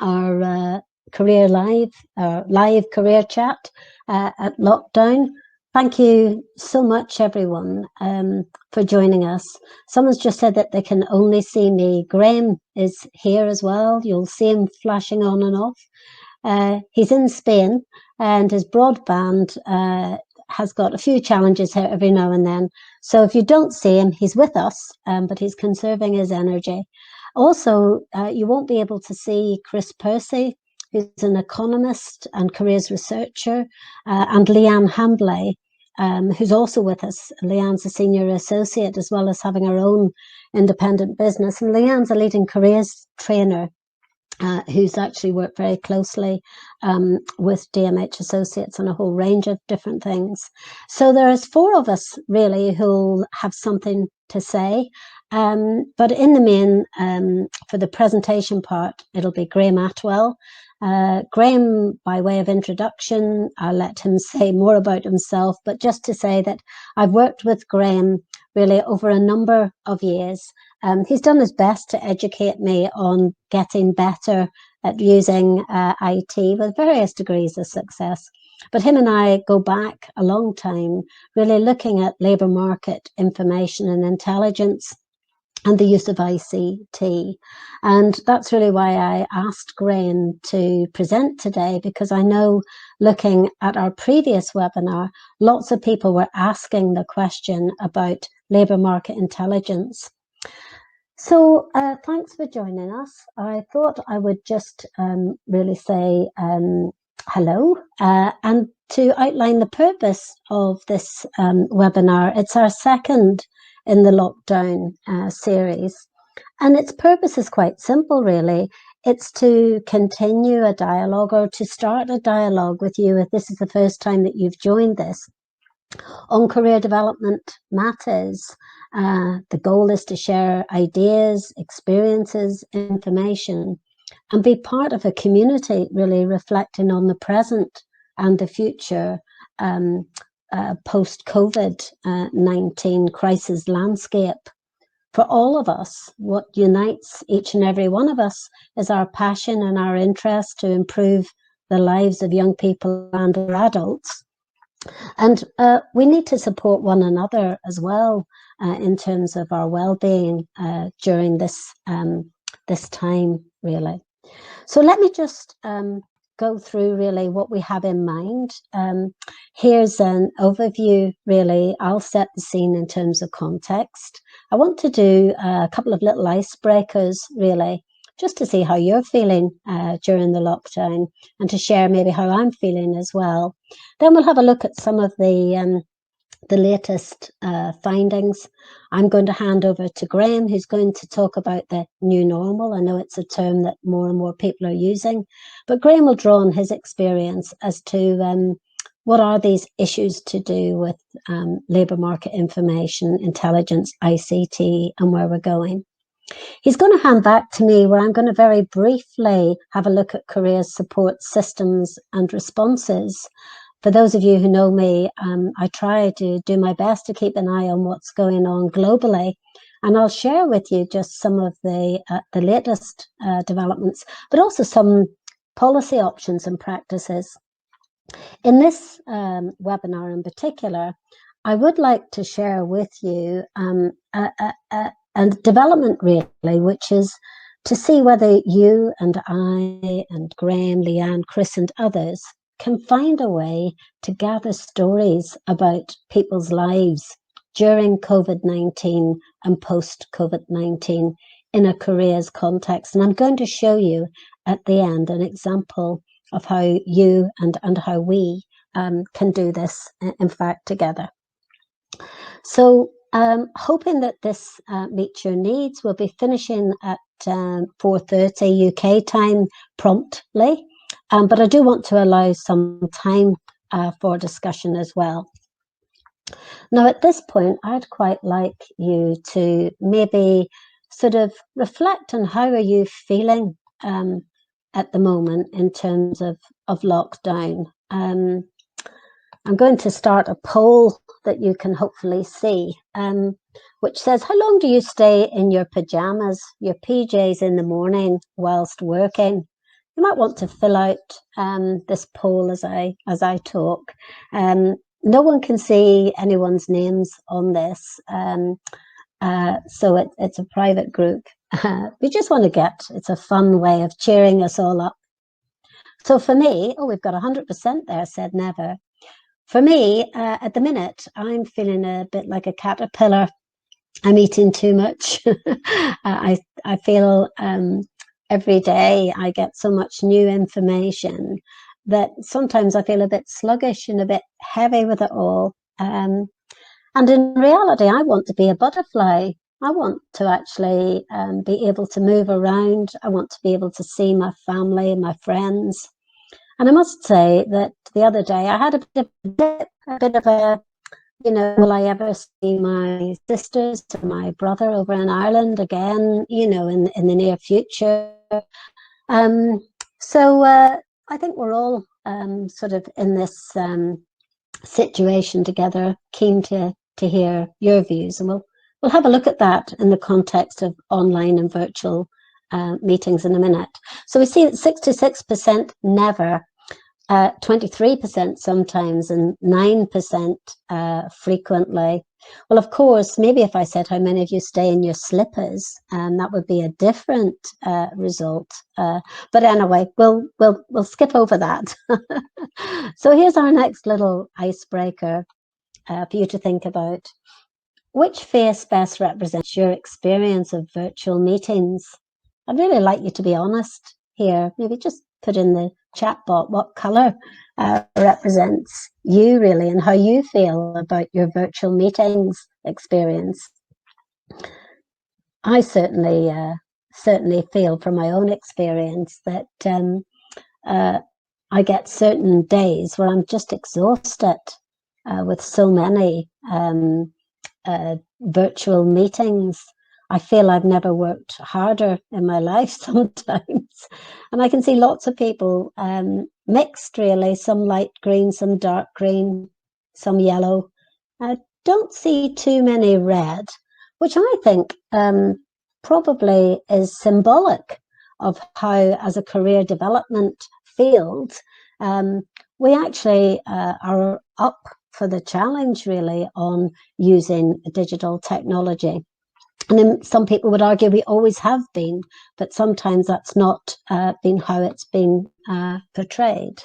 our live career chat at lockdown. Thank you so much, everyone, for joining us. Someone's just said that they can only see me. Graham is here as well. You'll see him flashing on and off. He's in Spain, and his broadband has got a few challenges here every now and then. So if you don't see him, he's with us, but he's conserving his energy. Also, you won't be able to see Chris Percy, who's an economist and careers researcher, and Liane Hambly, who's also with us. Liane's a senior associate, as well as having her own independent business. And Liane's a leading careers trainer who's actually worked very closely with DMH Associates on a whole range of different things. So there's 4 of us really who'll have something to say. But in the main, for the presentation part, it'll be Graham Attwell. Graham, by way of introduction, I'll let him say more about himself, but just to say that I've worked with Graham really over a number of years. He's done his best to educate me on getting better at using IT with various degrees of success. But him and I go back a long time, really looking at labour market information and intelligence and the use of ICT. And that's really why I asked Graham to present today, because I know, looking at our previous webinar, lots of people were asking the question about labour market intelligence. So thanks for joining us. I thought I would just really say hello and to outline the purpose of this webinar. It's our second in the lockdown series, and its purpose is quite simple, really. It's to continue a dialogue, or to start a dialogue with you if this is the first time that you've joined this, on career development matters. The goal is to share ideas, experiences, information, and be part of a community really reflecting on the present and the future post-COVID-19 crisis landscape. For all of us, what unites each and every one of us is our passion and our interest to improve the lives of young people and their adults. And we need to support one another as well in terms of our well-being during this time, really. So let me just go through really what we have in mind. Here's an overview, really. I'll set the scene in terms of context. I want to do a couple of little icebreakers, really, just to see how you're feeling during the lockdown, and to share maybe how I'm feeling as well. Then we'll have a look at some of the latest findings. I'm going to hand over to Graham, who's going to talk about the new normal. I know it's a term that more and more people are using, but Graham will draw on his experience as to what are these issues to do with labour market information, intelligence, ICT, and where we're going. He's going to hand back to me, where I'm going to very briefly have a look at career support systems and responses. For those of you who know me, I try to do my best to keep an eye on what's going on globally, and I'll share with you just some of the latest developments, but also some policy options and practices. In this webinar in particular, I would like to share with you a development, really, which is to see whether you and I and Graham, Liane, Chris and others can find a way to gather stories about people's lives during COVID-19 and post-COVID-19 in a careers context. And I'm going to show you at the end an example of how you and how we can do this, in fact, together. So hoping that this meets your needs. We'll be finishing at 4:30 UK time promptly, but I do want to allow some time for discussion as well. Now, at this point, I'd quite like you to maybe sort of reflect on how are you feeling at the moment in terms of lockdown. I'm going to start a poll that you can hopefully see, which says, how long do you stay in your pajamas, your PJs in the morning whilst working? you might want to fill out this poll as I talk. No one can see anyone's names on this, so it's a private group. We just want to it's a fun way of cheering us all up. So for me, we've got 100% there said never. For me, at the minute, I'm feeling a bit like a caterpillar. I'm eating too much. I feel every day I get so much new information that sometimes I feel a bit sluggish and a bit heavy with it all. And in reality, I want to be a butterfly. I want to actually be able to move around. I want to be able to see my family and my friends. And I must say that the other day I had a bit of a, will I ever see my sisters or my brother over in Ireland again, in the near future? So I think we're all sort of in this situation together, keen to hear your views, and we'll have a look at that in the context of online and virtual meetings in a minute. So we see that 66% never, 23% sometimes, and 9% frequently. Well, of course, maybe if I said how many of you stay in your slippers, that would be a different result. But anyway, we'll skip over that. So here's our next little icebreaker for you to think about. Which face best represents your experience of virtual meetings? I'd really like you to be honest here. Maybe just put in the chat box what colour represents you really, and how you feel about your virtual meetings experience. I certainly feel from my own experience that I get certain days where I'm just exhausted with so many virtual meetings. I feel I've never worked harder in my life sometimes. And I can see lots of people mixed really, some light green, some dark green, some yellow. I don't see too many red, which I think probably is symbolic of how, as a career development field, we actually are up for the challenge really on using digital technology. And then some people would argue we always have been, but sometimes that's not been how it's been portrayed.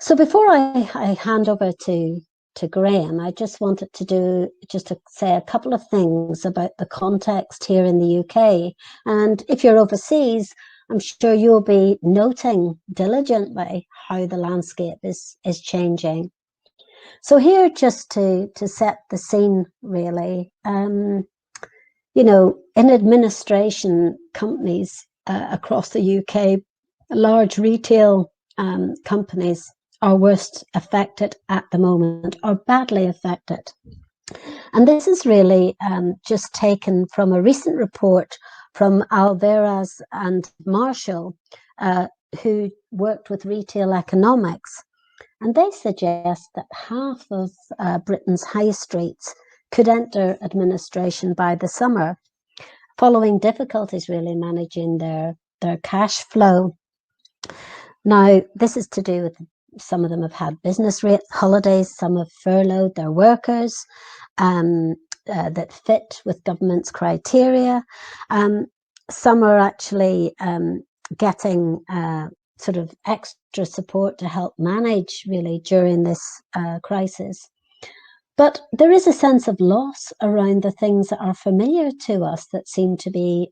So before I hand over to Graham, I just wanted to say a couple of things about the context here in the UK. And if you're overseas, I'm sure you'll be noting diligently how the landscape is changing. So here, just to set the scene really, in administration companies across the UK, large retail companies are worst affected at the moment, are badly affected. And this is really just taken from a recent report from Alvarez and Marshall, who worked with retail economics. And they suggest that half of Britain's high streets could enter administration by the summer, following difficulties really managing their cash flow. Now, this is to do with some of them have had business holidays, some have furloughed their workers that fit with government's criteria. Some are actually getting sort of extra support to help manage really during this crisis. But there is a sense of loss around the things that are familiar to us that seem to be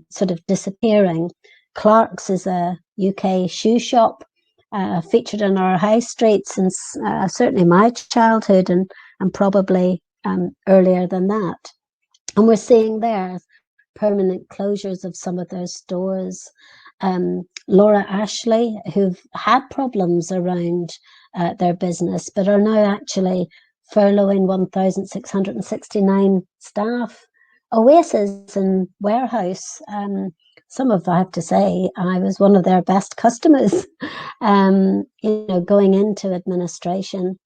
sort of disappearing. Clark's is a UK shoe shop featured in our high streets, and certainly my childhood, and probably earlier than that. And we're seeing there permanent closures of some of their stores. Laura Ashley, who've had problems around their business, but are now actually furloughing 1,669 staff. Oasis and Warehouse, I have to say, I was one of their best customers, going into administration.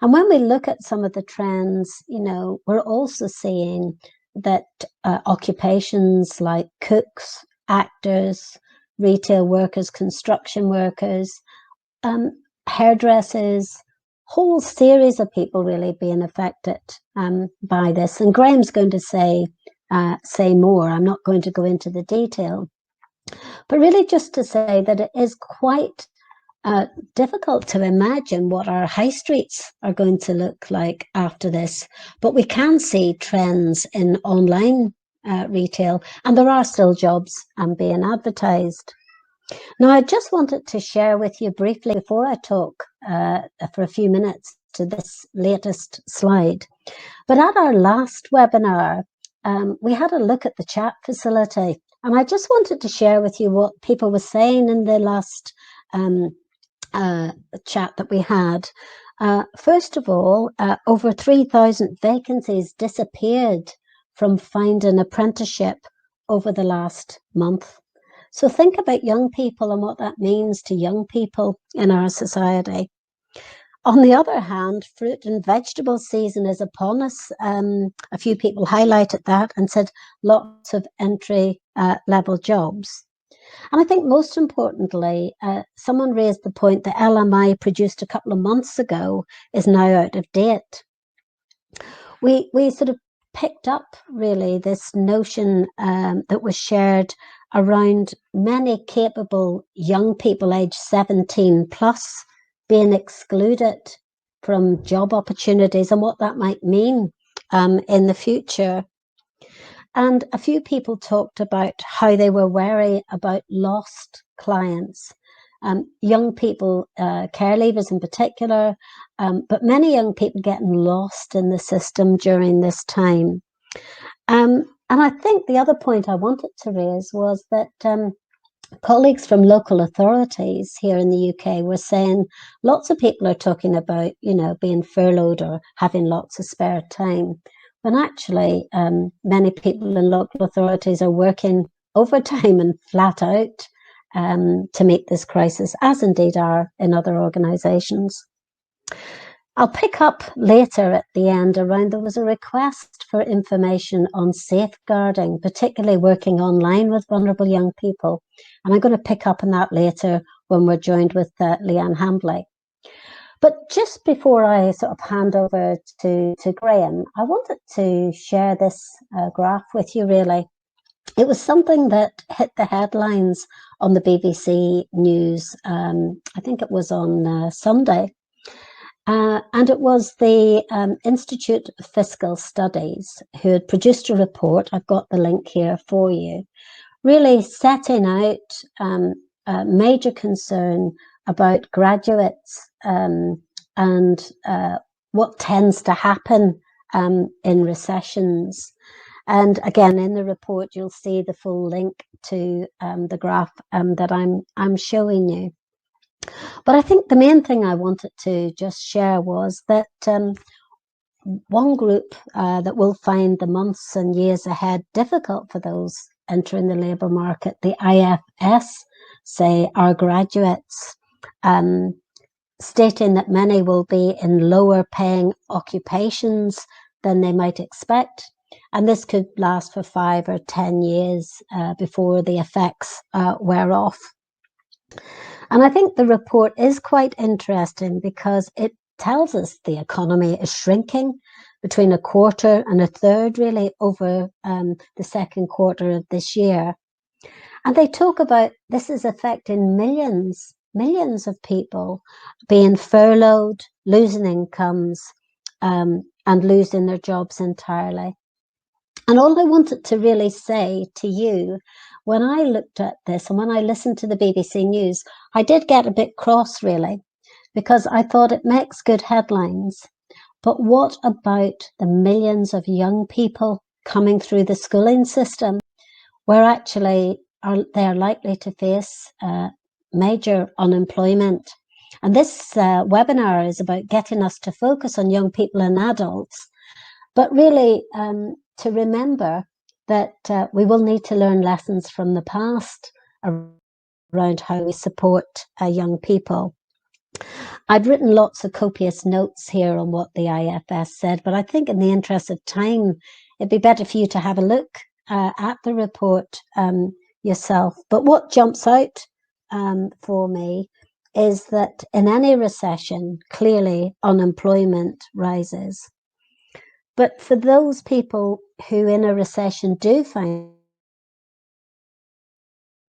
And when we look at some of the trends, we're also seeing that occupations like cooks, actors, retail workers, construction workers, hairdressers, whole series of people really being affected by this. And Graham's going to say more. I'm not going to go into the detail, but really just to say that it is quite difficult to imagine what our high streets are going to look like after this. But we can see trends in online retail, and there are still jobs being advertised. Now, I just wanted to share with you briefly before I talk for a few minutes to this latest slide. But at our last webinar, we had a look at the chat facility, and I just wanted to share with you what people were saying in the last chat that we had. First of all, over 3,000 vacancies disappeared from Find an Apprenticeship over the last month. So think about young people and what that means to young people in our society. On the other hand, fruit and vegetable season is upon us. A few people highlighted that and said lots of entry level jobs. And I think most importantly, someone raised the point that LMI produced a couple of months ago is now out of date. We sort of picked up really this notion that was shared around many capable young people aged 17 plus being excluded from job opportunities and what that might mean in the future. And a few people talked about how they were wary about lost clients, young people, care leavers in particular, but many young people getting lost in the system during this time. And I think the other point I wanted to raise was that colleagues from local authorities here in the UK were saying lots of people are talking about, being furloughed or having lots of spare time. When actually many people in local authorities are working overtime and flat out to meet this crisis, as indeed are in other organisations. I'll pick up later at the end around there was a request for information on safeguarding, particularly working online with vulnerable young people. And I'm going to pick up on that later when we're joined with Liane Hambly. But just before I sort of hand over to Graham, I wanted to share this graph with you, really. It was something that hit the headlines on the BBC News, I think it was on Sunday. And it was the Institute of Fiscal Studies who had produced a report. I've got the link here for you, really setting out a major concern about graduates and what tends to happen in recessions. And again, in the report, you'll see the full link to the graph that I'm showing you. But I think the main thing I wanted to just share was that one group that will find the months and years ahead difficult for those entering the labour market, the IFS, say, our graduates, stating that many will be in lower paying occupations than they might expect. And this could last for 5 or 10 years before the effects wear off. And I think the report is quite interesting because it tells us the economy is shrinking between a quarter and a third, really, over the second quarter of this year. And they talk about this is affecting millions of people being furloughed, losing incomes, and losing their jobs entirely. And all I wanted to really say to you, when I looked at this and when I listened to the BBC News, I did get a bit cross, really, because I thought it makes good headlines. But what about the millions of young people coming through the schooling system where actually they are likely to face major unemployment? And this webinar is about getting us to focus on young people and adults, but really to remember that we will need to learn lessons from the past around how we support young people. I've written lots of copious notes here on what the IFS said, but I think in the interest of time, it'd be better for you to have a look at the report yourself. But what jumps out for me is that in any recession, clearly unemployment rises. But for those people who in a recession do find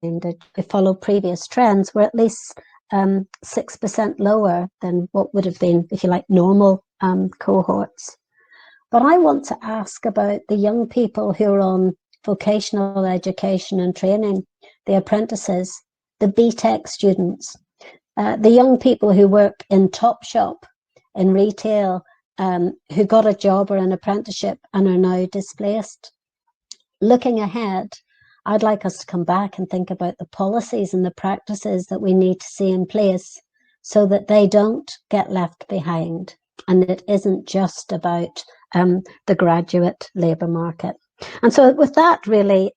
that they follow previous trends, we're at least 6% lower than what would have been, if you like, normal cohorts. But I want to ask about the young people who are on vocational education and training, the apprentices, the BTEC students, the young people who work in Topshop, in retail, who got a job or an apprenticeship and are now displaced. Looking ahead, I'd like us to come back and think about the policies and the practices that we need to see in place so that they don't get left behind. And it isn't just about the graduate labour market. And so with that, really,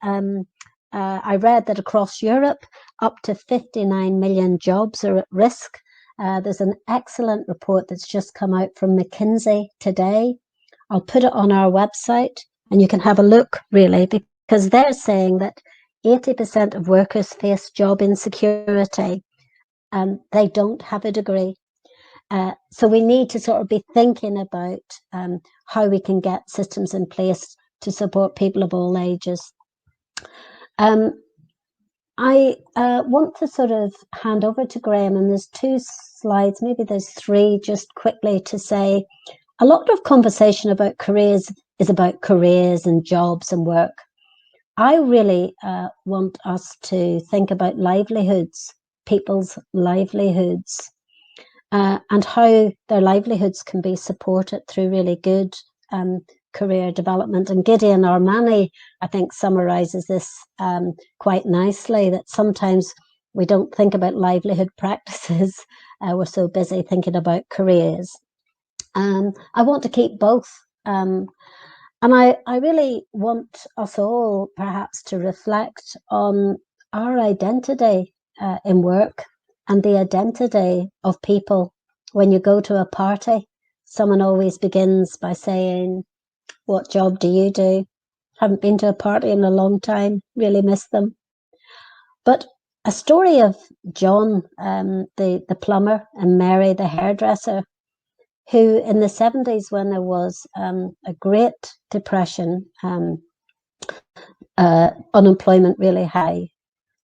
I read that across Europe, up to 59 million jobs are at risk. There's an excellent report that's just come out from McKinsey today. I'll put it on our website and you can have a look, really, because they're saying that 80% of workers face job insecurity and they don't have a degree. So we need to sort of be thinking about how we can get systems in place to support people of all ages. I want to sort of hand over to Graham, and there's 2 slides, maybe there's 3, just quickly to say a lot of conversation about careers is about careers and jobs and work. I really want us to think about livelihoods, people's livelihoods, and how their livelihoods can be supported through really good career development. And Gideon Armani, I think, summarises this quite nicely, that sometimes we don't think about livelihood practices. We're so busy thinking about careers. I want to keep both. And I really want us all perhaps to reflect on our identity in work and the identity of people. When you go to a party, someone always begins by saying, "What job do you do?" Haven't been to a party in a long time, really miss them. But a story of John, the plumber, and Mary, the hairdresser, who in the 70s, when there was a Great Depression, unemployment really high,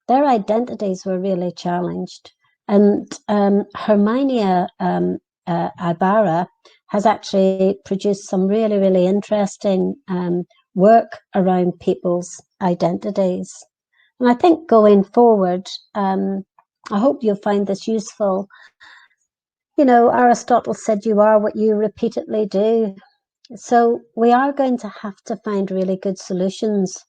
their identities were really challenged. And Herminia Ibarra has actually produced some really, really interesting work around people's identities. And I think going forward, I hope you'll find this useful. You know, Aristotle said you are what you repeatedly do. So we are going to have to find really good solutions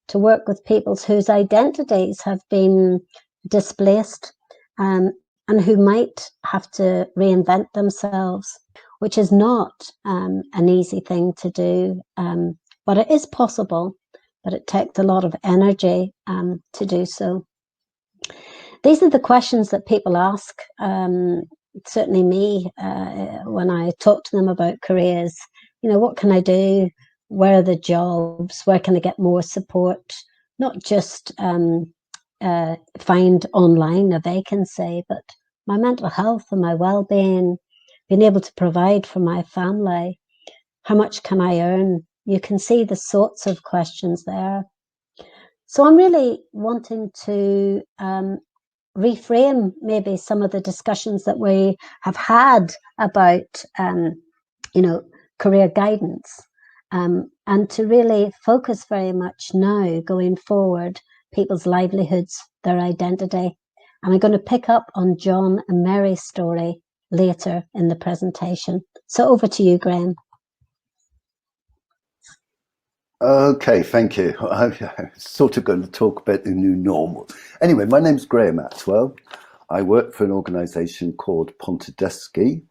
to work with people whose identities have been displaced and who might have to reinvent themselves, which is not an easy thing to do, but it is possible, but it takes a lot of energy to do so. These are the questions that people ask, certainly me, when I talk to them about careers. You know, what can I do? Where are the jobs? Where can I get more support? Not just find online a vacancy, but my mental health and my well-being, being able to provide for my family. How much can I earn? You can see the sorts of questions there. So I'm really wanting to reframe maybe some of the discussions that we have had about, you know, career guidance, and to really focus very much now going forward, people's livelihoods, their identity. And I'm going to pick up on John and Mary's story later in the presentation. So over to you, Graham. Okay, thank you. I'm sort of going to talk about the new normal. Anyway, my name's Graham Attwell. I work for an organisation called Pontedysgu,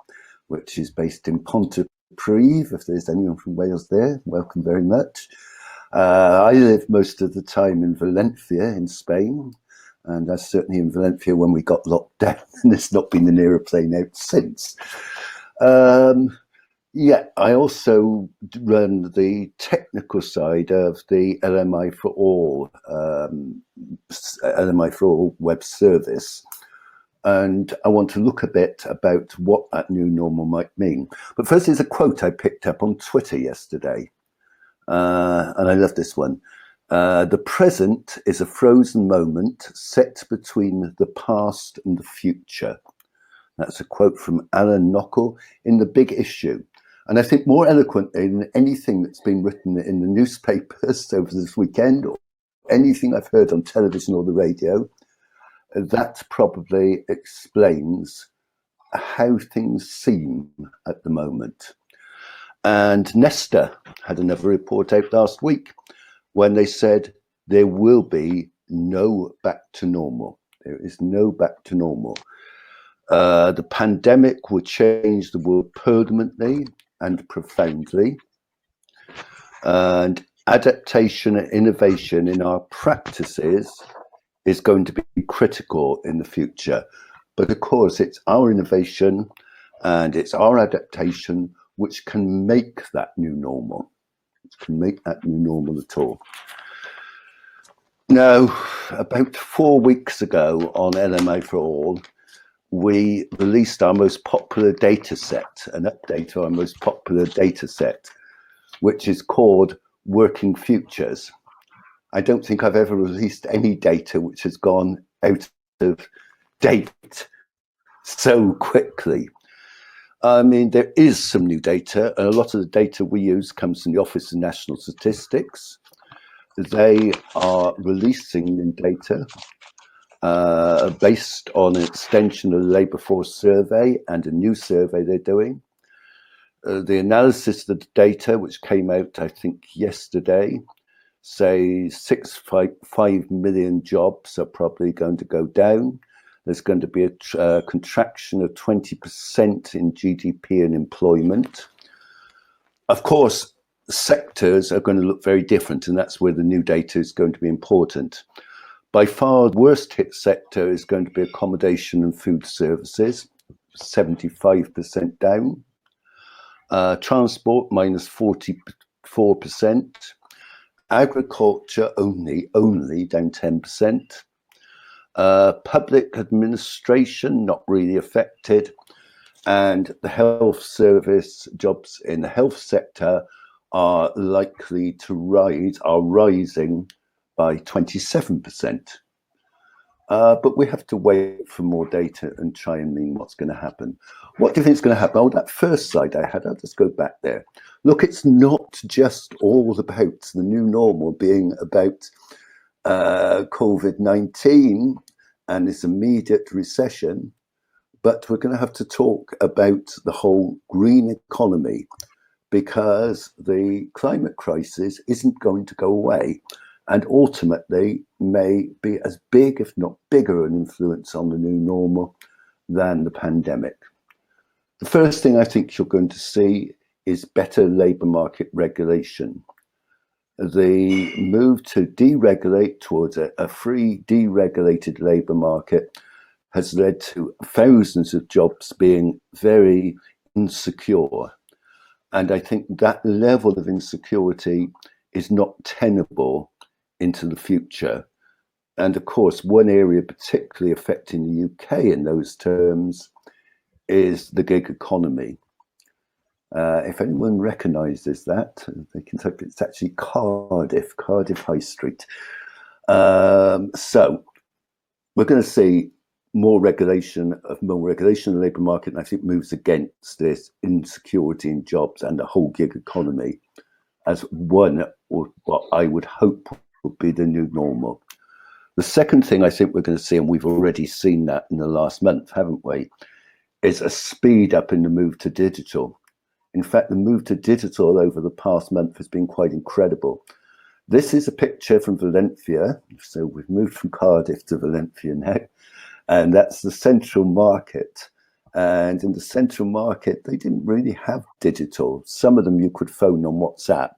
which is based in Pontypridd. If there's anyone from Wales there, welcome very much. I live most of the time in Valencia in Spain, and that's certainly in Valencia when we got locked down, and there's not been an aeroplane out since. Yeah, I also run the technical side of the LMI for All web service. And I want to look a bit about what that new normal might mean. But first, there's a quote I picked up on Twitter yesterday. And I love this one. The present is a frozen moment set between the past and the future. That's a quote from Alan Knockel in The Big Issue. And I think more eloquently than anything that's been written in the newspapers over this weekend, or anything I've heard on television or the radio, that probably explains how things seem at the moment. And Nesta had another report out last week when they said there will be no back to normal. There is no back to normal. The pandemic will change the world permanently and profoundly. And adaptation and innovation in our practices is going to be critical in the future. But of course, it's our innovation and it's our adaptation which can make that new normal. Which can make that new normal at all. Now, about 4 weeks ago on LMI for All, we released our most popular data set, an update to our most popular data set, which is called Working Futures. I don't think I've ever released any data which has gone out of date so quickly. I mean, there is some new data, and a lot of the data we use comes from the Office of National Statistics. They are releasing new data based on an extension of the labour force survey and a new survey they're doing. The analysis of the data, which came out, I think, yesterday, say 6.5 million jobs are probably going to go down. There's going to be a contraction of 20% in GDP and employment. Of course, sectors are going to look very different, and that's where the new data is going to be important. By far, the worst hit sector is going to be accommodation and food services, 75% down. Transport, minus 44%. Agriculture, only down 10%. Public administration, not really affected. And the health service jobs in the health sector are likely to rising by 27%. But we have to wait for more data and try and mean what's going to happen. What do you think is going to happen? Oh, that first slide I had, I'll just go back there. Look, it's not just all about the new normal being about COVID-19 and this immediate recession, but we're going to have to talk about the whole green economy, because the climate crisis isn't going to go away and ultimately may be as big, if not bigger, an influence on the new normal than the pandemic. The first thing I think you're going to see is better labour market regulation. The move to deregulate towards a free, deregulated labour market has led to thousands of jobs being very insecure. And I think that level of insecurity is not tenable into the future. And of course, one area particularly affecting the UK in those terms is the gig economy. If anyone recognises that, they can type it's actually Cardiff High Street. So we're going to see more regulation of the labour market, and I think moves against this insecurity in jobs and the whole gig economy as one, or what I would hope would be the new normal. The second thing I think we're going to see, and we've already seen that in the last month, haven't we, is a speed up in the move to digital. In fact, the move to digital over the past month has been quite incredible. This is a picture from Valencia. So we've moved from Cardiff to Valencia now. And that's the central market. And in the central market, they didn't really have digital. Some of them you could phone on WhatsApp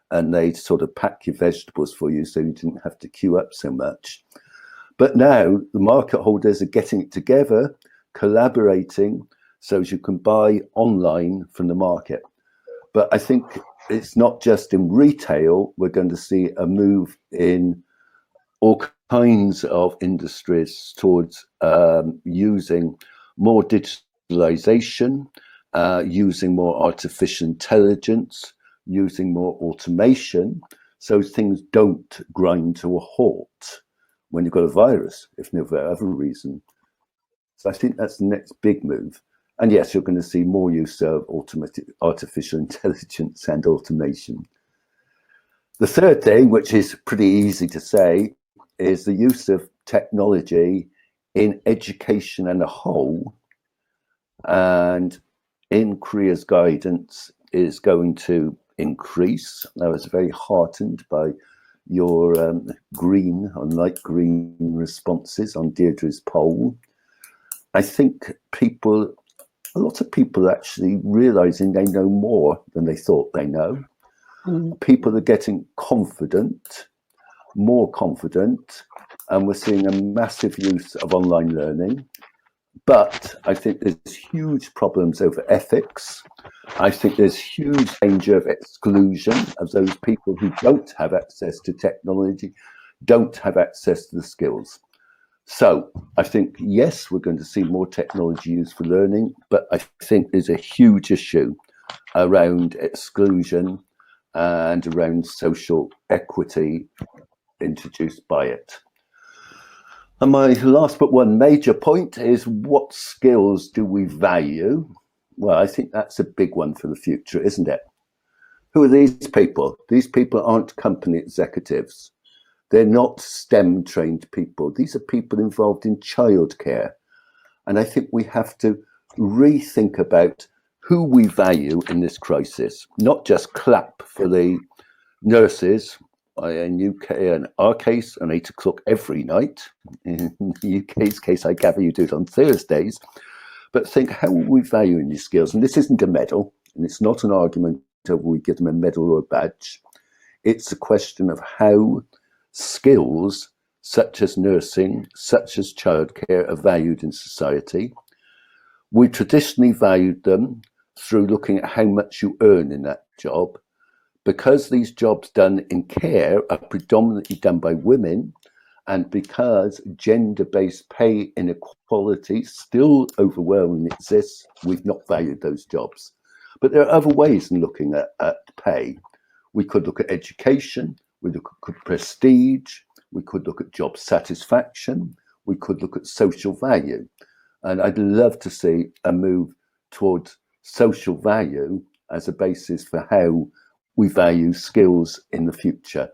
and they'd sort of pack your vegetables for you so you didn't have to queue up so much. But now the market holders are getting it together, collaborating, so you can buy online from the market. But I think it's not just in retail. We're going to see a move in all kinds of industries towards using more digitalization, using more artificial intelligence, using more automation, so things don't grind to a halt when you've got a virus, if no other reason. So I think that's the next big move. And yes, you're going to see more use of artificial intelligence and automation. The third thing, which is pretty easy to say, is the use of technology in education as a whole and in careers guidance is going to increase. I was very heartened by your green or light green responses on Deirdre's poll. I think a lot of people actually realizing they know more than they thought they know. People are getting confident, more confident, and we're seeing a massive use of online learning. But I think there's huge problems over ethics. I think there's huge danger of exclusion of those people who don't have access to technology, don't have access to the skills. So I think, yes, we're going to see more technology used for learning, but I think there's a huge issue around exclusion and around social equity introduced by it. And my last but one major point is, what skills do we value? Well, I think that's a big one for the future, isn't it? Who are these people? These people aren't company executives. They're not STEM trained people. These are people involved in childcare. And I think we have to rethink about who we value in this crisis, not just clap for the nurses. In UK, in our case, on 8 o'clock every night. In the UK's case, I gather you do it on Thursdays. But think, how are we valuing these skills? And this isn't a medal, and it's not an argument of we give them a medal or a badge. It's a question of how skills such as nursing, such as childcare, are valued in society. We traditionally valued them through looking at how much you earn in that job. Because these jobs done in care are predominantly done by women, and because gender-based pay inequality still overwhelmingly exists, we've not valued those jobs. But there are other ways in looking at pay. We could look at education, we look at prestige, we could look at job satisfaction, we could look at social value. And I'd love to see a move towards social value as a basis for how we value skills in the future.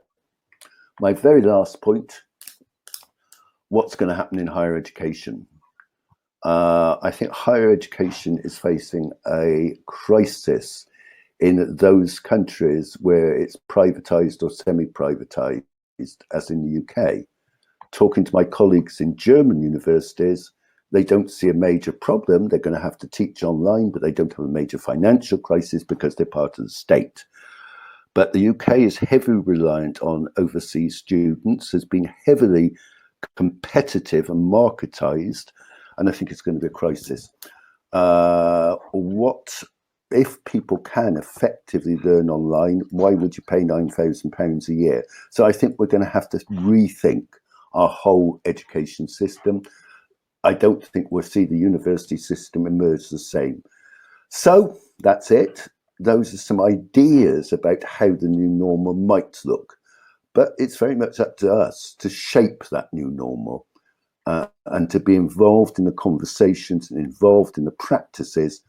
My very last point, what's going to happen in higher education? I think higher education is facing a crisis in those countries where it's privatized or semi-privatized, as in the UK. Talking to my colleagues in German universities, they don't see a major problem. They're going to have to teach online, but they don't have a major financial crisis because they're part of the state. But the UK is heavily reliant on overseas students, has been heavily competitive and marketized, and I think it's going to be a crisis. What if people can effectively learn online? Why would you pay £9,000 a year? So I think we're going to have to rethink our whole education system. I don't think we'll see the university system emerge the same. So that's it. Those are some ideas about how the new normal might look, but it's very much up to us to shape that new normal and to be involved in the conversations and involved in the practices